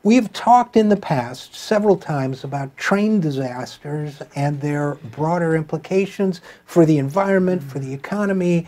We've talked in the past several times about train disasters and their broader implications for the environment, for the economy,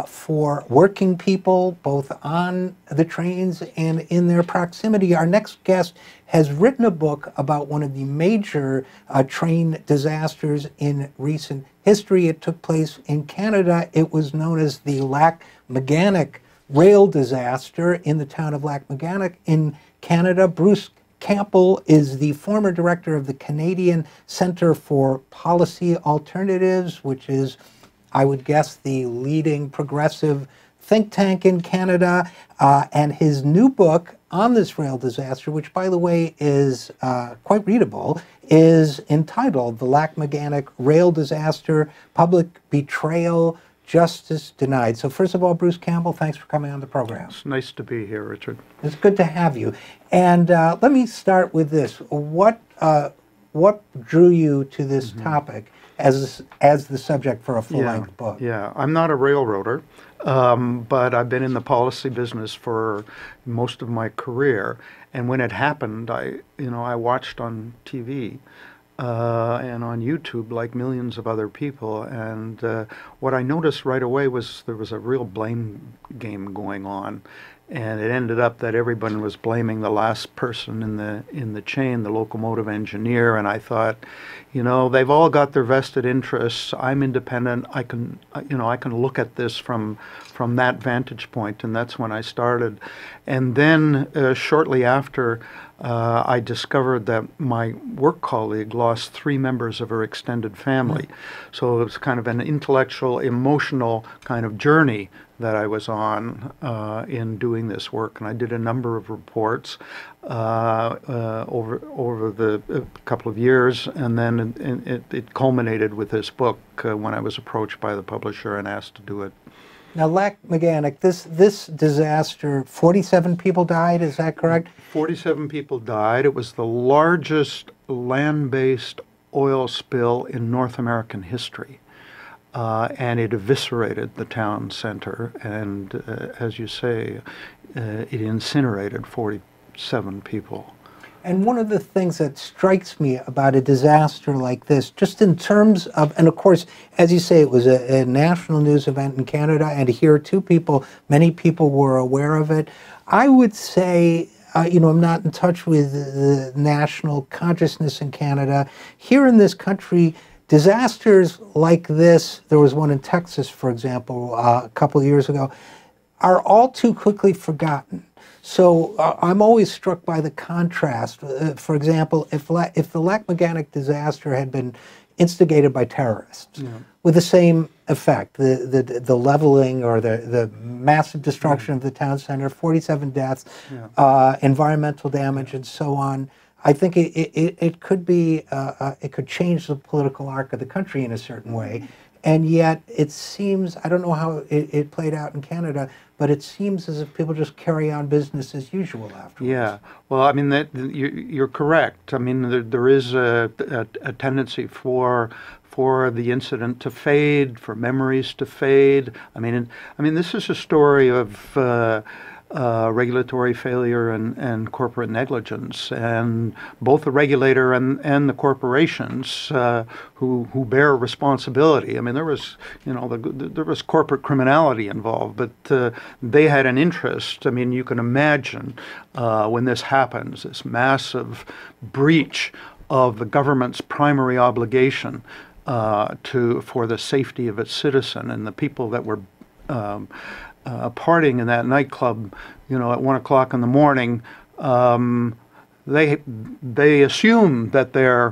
for working people, both on the trains and in their proximity. Our next guest has written a book about one of the major train disasters in recent history. It took place in Canada. It was known as the Lac-Mégantic rail disaster in the town of Lac-Mégantic in Canada. Bruce Campbell is the former director of the Canadian Centre for Policy Alternatives, which is, I would guess, the leading progressive think tank in Canada. And his new book on this rail disaster, which, by the way, is quite readable, is entitled The Lac-Mégantic Rail Disaster, Public Betrayal, Justice Denied. So first of all, Bruce Campbell, thanks for coming on the program. It's nice to be here, Richard. It's good to have you. And let me start with this. What drew you to this topic as the subject for a full-length book? Yeah, I'm not a railroader, but I've been in the policy business for most of my career. And when it happened, I watched on TV. And on YouTube, like millions of other people. And what I noticed right away was there was a real blame game going on. And it ended up that everyone was blaming the last person in the chain, the locomotive engineer. And I thought, they've all got their vested interests. I'm independent. I can look at this from that vantage point. And that's when I started. And then shortly after, I discovered that my work colleague lost 3 members of her extended family. So it was kind of an intellectual, emotional kind of journey that I was on in doing this work. And I did a number of reports over the couple of years, and then it culminated with this book when I was approached by the publisher and asked to do it. Now, Lac-Mégantic, this disaster, 47 people died, is that correct? 47 people died. It was the largest land-based oil spill in North American history. And it eviscerated the town center, and as you say, it incinerated 47 people. And one of the things that strikes me about a disaster like this, just in terms of, and of course, as you say, it was a national news event in Canada, and here too, many people were aware of it. I would say, I'm not in touch with the national consciousness in Canada. Here in this country, disasters like this, there was one in Texas, for example, a couple of years ago, are all too quickly forgotten. So I'm always struck by the contrast. For example, if the Lac-Mégantic disaster had been instigated by terrorists, with the same effect, the leveling or the massive destruction of the town center, 47 deaths, environmental damage, and so on, I think it could be it could change the political arc of the country in a certain way. And yet it seems, I don't know how it played out in Canada, but it seems as if people just carry on business as usual afterwards. Yeah, well, I mean, you're correct. I mean, there is a tendency for the incident to fade, for memories to fade. I mean, this is a story of regulatory failure and corporate negligence, and both the regulator and the corporations who bear responsibility. I mean, there was there was corporate criminality involved, but they had an interest. I mean, you can imagine when this happens, this massive breach of the government's primary obligation for the safety of its citizen, and the people that were partying in that nightclub, at 1 o'clock in the morning, they assumed that their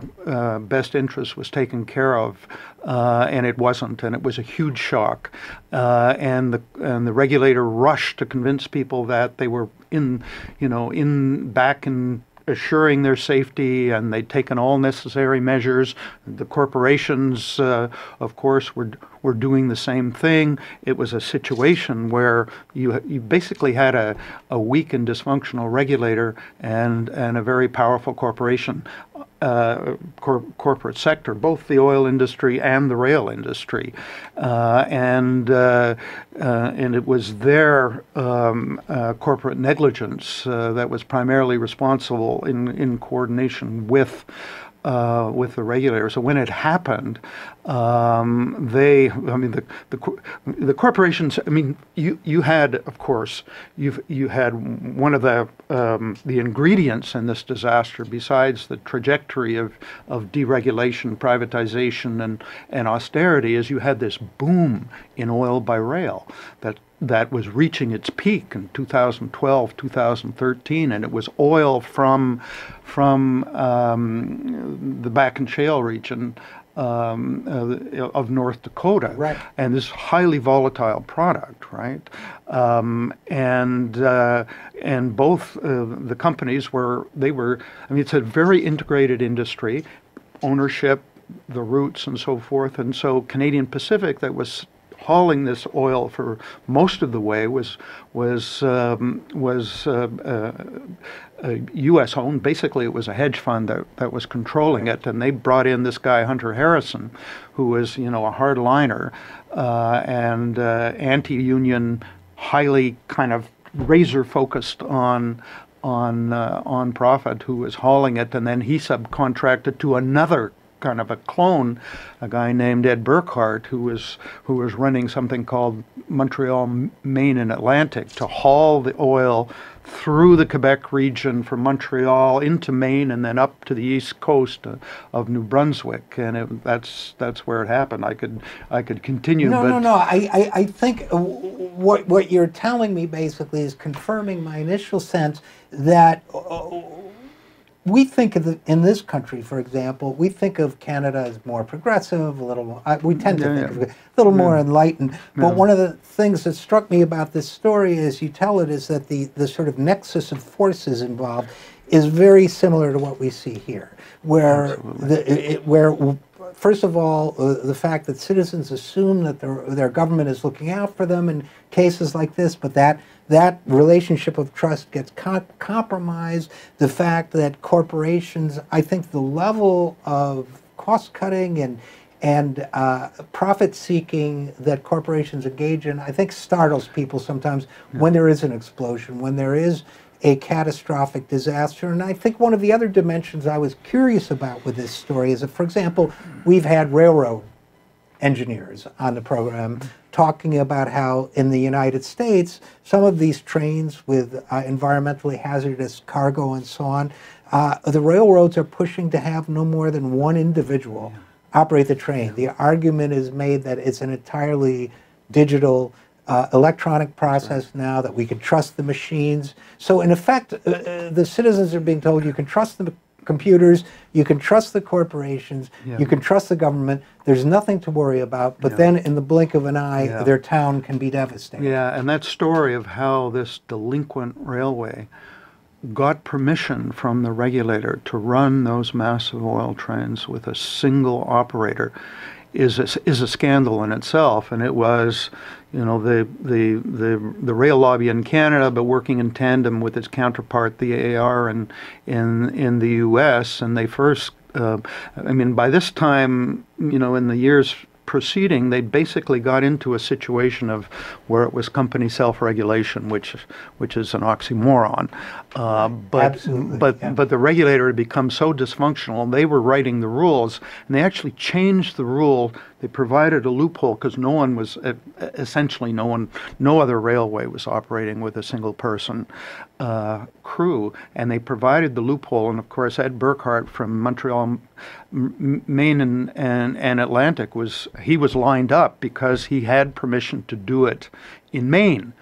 best interest was taken care of, and it wasn't, and it was a huge shock. And the regulator rushed to convince people that they were back in assuring their safety, and they'd taken all necessary measures. The corporations, of course, were doing the same thing. It was a situation where you basically had a weak and dysfunctional regulator and a very powerful corporation corporate sector, both the oil industry and the rail industry, and it was their corporate negligence that was primarily responsible in coordination with the regulator. So when it happened, the corporations. I mean, you had, of course, you had one of the ingredients in this disaster, besides the trajectory of deregulation, privatization, and austerity, is you had this boom in oil by rail that was reaching its peak in 2012, 2013, and it was oil from the Bakken Shale region of North Dakota, right, and this highly volatile product, right? And both the companies were. I mean, it's a very integrated industry, ownership, the routes, and so forth. And so Canadian Pacific, that was hauling this oil for most of the way, was U.S. owned. Basically, it was a hedge fund that was controlling it, and they brought in this guy Hunter Harrison, who was a hardliner and anti-union, highly kind of razor focused on profit, who was hauling it, and then he subcontracted to another kind of a clone, a guy named Ed Burkhart, who was running something called Montreal, Maine and Atlantic, to haul the oil through the Quebec region from Montreal into Maine and then up to the east coast of New Brunswick, and that's where it happened. I could continue. No. I think what you're telling me basically is confirming my initial sense that. We think in this country, for example, we think of Canada as more progressive, a little more, we tend to think of it a little more enlightened. But one of the things that struck me about this story as you tell it is that the sort of nexus of forces involved is very similar to what we see here, where first of all, the fact that citizens assume that their government is looking out for them in cases like this, but that relationship of trust gets compromised. The fact that corporations, I think the level of cost cutting and profit seeking that corporations engage in, I think startles people sometimes when there is an explosion, when there is a catastrophic disaster. And I think one of the other dimensions I was curious about with this story is that, for example, we've had railroad engineers on the program talking about how in the United States, some of these trains with environmentally hazardous cargo and so on, the railroads are pushing to have no more than one individual operate the train. The argument is made that it's an entirely digital electronic process now, that we can trust the machines. So in effect, the citizens are being told you can trust the computers, you can trust the corporations, you can trust the government, there's nothing to worry about, but then in the blink of an eye, their town can be devastated. Yeah, and that story of how this delinquent railway got permission from the regulator to run those massive oil trains with a single operator is a scandal in itself, and it was, the rail lobby in Canada, but working in tandem with its counterpart, the AAR, in the U.S. And they first, by this time, in the years preceding, they basically got into a situation of where it was company self-regulation, which is an oxymoron. But the regulator had become so dysfunctional. They were writing the rules, and they actually changed the rule. They provided a loophole because no other railway was operating with a single person crew, and they provided the loophole. And of course, Ed Burkhart from Montreal, Maine and Atlantic was lined up because he had permission to do it in Maine.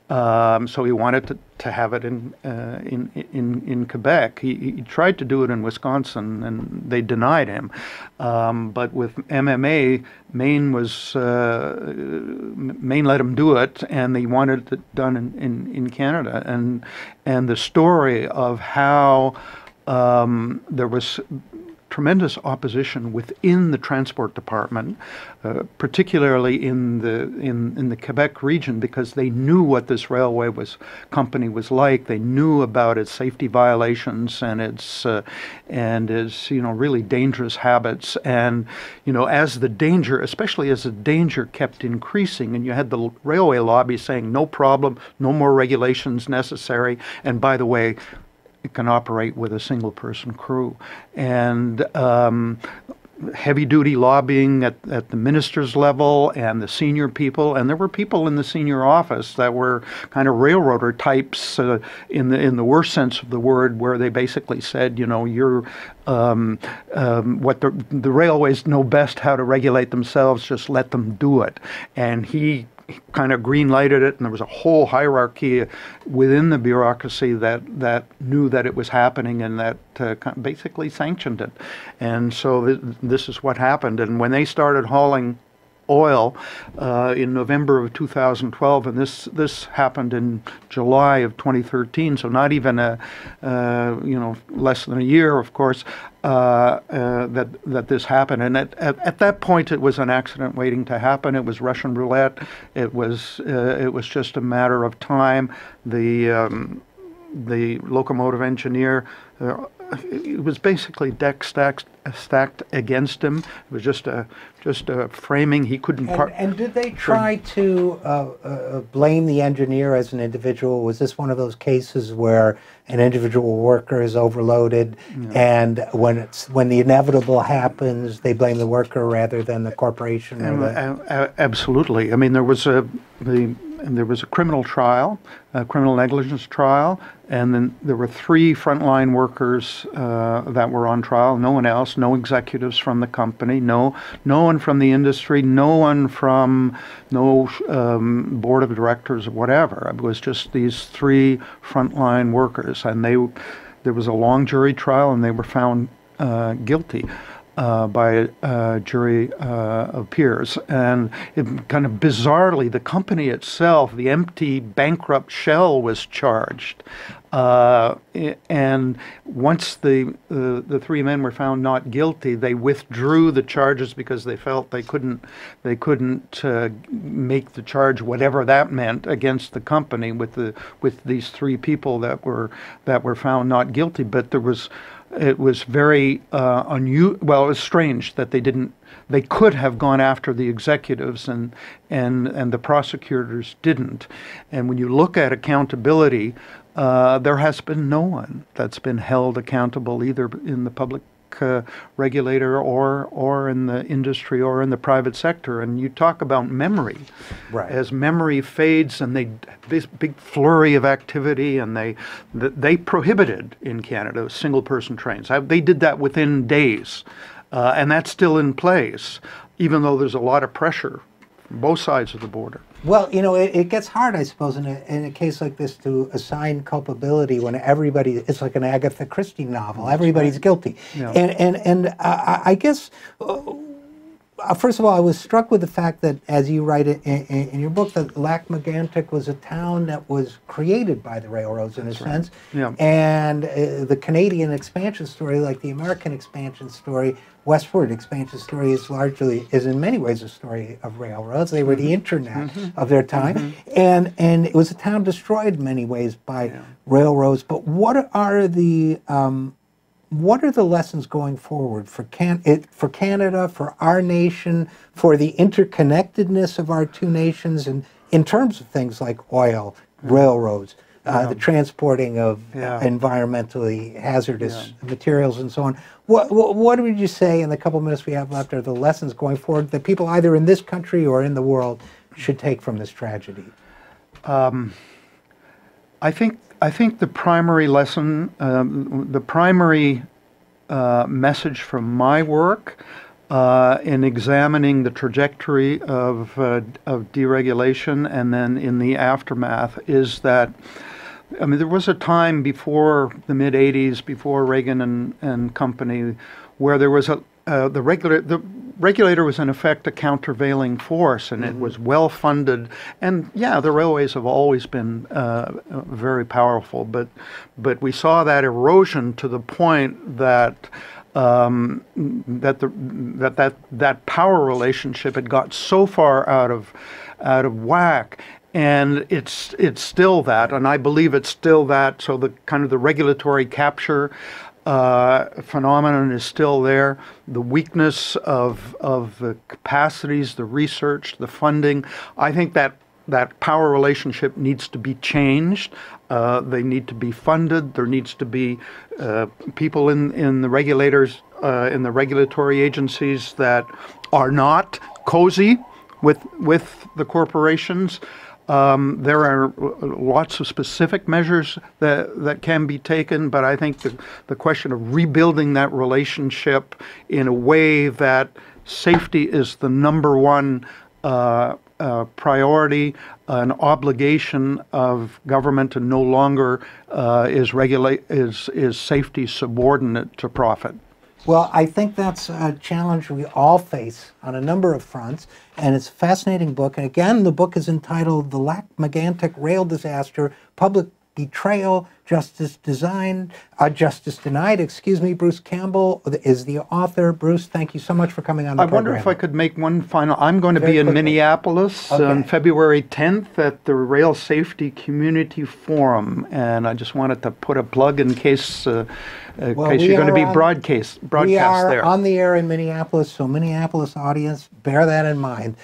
So he wanted to have it in Quebec. He tried to do it in Wisconsin, and they denied him. But with MMA, Maine let him do it, and they wanted it done in Canada. And the story of how there was tremendous opposition within the transport department, particularly in the Quebec region, because they knew what this railway company was like. They knew about its safety violations and its really dangerous habits. And as the danger, especially as the danger kept increasing, and you had the railway lobby saying no problem, no more regulations necessary, and by the way, it can operate with a single-person crew. And heavy-duty lobbying at the minister's level and the senior people, and there were people in the senior office that were kind of railroader types in the worst sense of the word, where they basically said, you're what the railways know best how to regulate themselves, just let them do it. And he kind of green-lighted it, and there was a whole hierarchy within the bureaucracy that knew that it was happening and that basically sanctioned it. And so this is what happened. And when they started hauling oil in November of 2012, and this happened in July of 2013, so not even less than a year, of course, that this happened. And at that point, it was an accident waiting to happen. It was Russian roulette. It was just a matter of time. The locomotive engineer, it was basically deck stacked against him. It was just a framing. He couldn't. And did they try to blame the engineer as an individual? Was this one of those cases where an individual worker is overloaded, and when the inevitable happens, they blame the worker rather than the corporation? Absolutely. I mean, there was a criminal trial, a criminal negligence trial, and then there were 3 frontline workers that were on trial. No one else. No executives from the company. No one from the industry. No one from board of directors or whatever. It was just these 3 frontline workers, and there was a long jury trial, and they were found guilty by a jury of peers. And it kind of bizarrely, the company itself, the empty, bankrupt shell, was charged. And once the 3 men were found not guilty, they withdrew the charges because they felt they couldn't make the charge, whatever that meant, against the company with these 3 people that were found not guilty. But it was very unusual. Well, it was strange that they could have gone after the executives, and the prosecutors didn't. And when you look at accountability, there has been no one that's been held accountable, either in the public regulator or in the industry or in the private sector. And you talk about memory. Right. As memory fades, and this big flurry of activity, and they prohibited in Canada single-person trains. They did that within days, and that's still in place, even though there's a lot of pressure from both sides of the border. Well, it gets hard, I suppose, in a case like this, to assign culpability when it's like an Agatha Christie novel. Everybody's guilty. Yeah. And I guess, first of all, I was struck with the fact that, as you write it in your book, that Lac-Mégantic was a town that was created by the railroads, in a sense. Yeah. And the Canadian expansion story, like the American expansion story, westward expansion story, is in many ways a story of railroads. They were the internet of their time, and it was a town destroyed in many ways by railroads. But what are the lessons going forward for Canada, for our nation, for the interconnectedness of our 2 nations, and in terms of things like oil, railroads, the transporting of environmentally hazardous materials, and so on? What would you say, in the couple minutes we have left, are the lessons going forward that people either in this country or in the world should take from this tragedy? I think the primary lesson, the primary message from my work in examining the trajectory of deregulation and then in the aftermath is that, I mean, there was a time before the mid-'80s, before Reagan and company, where there was the regulator was in effect a countervailing force, and it was well funded. And the railways have always been very powerful, but we saw that erosion to the point that that power relationship had got so far out of whack. And it's still that, and I believe it's still that. So the kind of the regulatory capture phenomenon is still there. The weakness of the capacities, the research, the funding. I think that power relationship needs to be changed. They need to be funded. There needs to be people in the regulators, in the regulatory agencies that are not cozy with the corporations. There are lots of specific measures that can be taken, but I think the question of rebuilding that relationship in a way that safety is the number one priority, an obligation of government, and no longer is safety subordinate to profit. Well, I think that's a challenge we all face on a number of fronts, and it's a fascinating book. And again, the book is entitled The Lac-Megantic Rail Disaster, Public Betrayal, Justice Denied. Excuse me. Bruce Campbell is the author. Bruce, thank you so much for coming on the program. I wonder if I could make one final. I'm going to be in Minneapolis on February 10th at the Rail Safety Community Forum, and I just wanted to put a plug in case you're going to be broadcast there. We are on the air in Minneapolis, so Minneapolis audience, bear that in mind.